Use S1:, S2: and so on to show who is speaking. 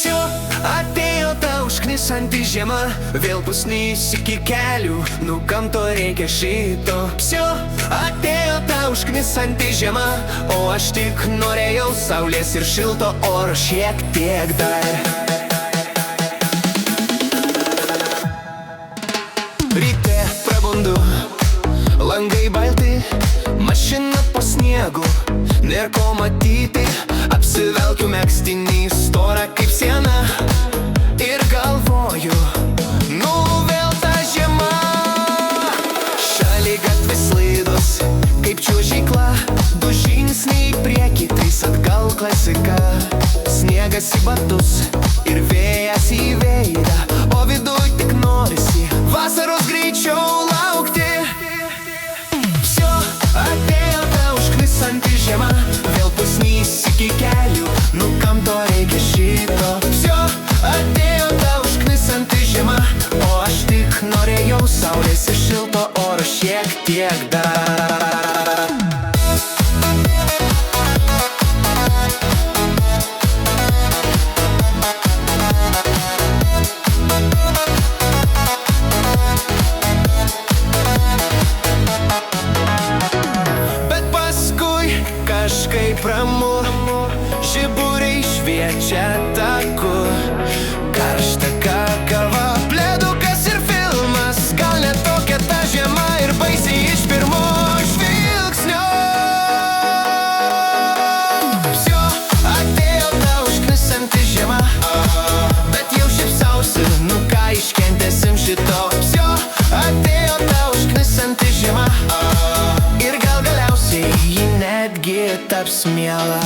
S1: Всё, atėjo ta užknisanti žiema, vėl pusnys iki kelių, nu kam to reikia šito. Всё, atėjo ta užknisanti žiema, o aš tik norėjau saulės ir šilto oro šiek tiek dar. Ryte prabundu, langai balti, mašina po sniegu, nėr ko matyti. Apsivelkiu megztinį storą kaip siena ir galvoju, nu vėl ta žiema. Šaligatvis slidus kaip čiuožykla, 2 žingsniai į priekį, 3 atgal klasika. Sniegas į batus ir vėjas į veidą, o viduj tik norisi vasaros greičiau laukti. Всё, atėjo ta užknisanti žiema, vėl pusnys iki kelių, nu kam to reikia šito. Всё, atėjo ta užknisanti žiema, o aš tik norėjau saulės ir šilto oro šiek tiek dar. Kažkaip ramu, žiburiai šviečia taku, karšta kakava, pledukas ir filmas. Gal net tokia ta žiema ir baisiai iš pirmo žvilgsnio. Всё, atėjo ta užknisanti žiema, bet jau šypsausi, nu ką iškentėsim šito. Всё, atėjo ta užknisanti žiema, ir gal galiausiai ji netgi taps miela.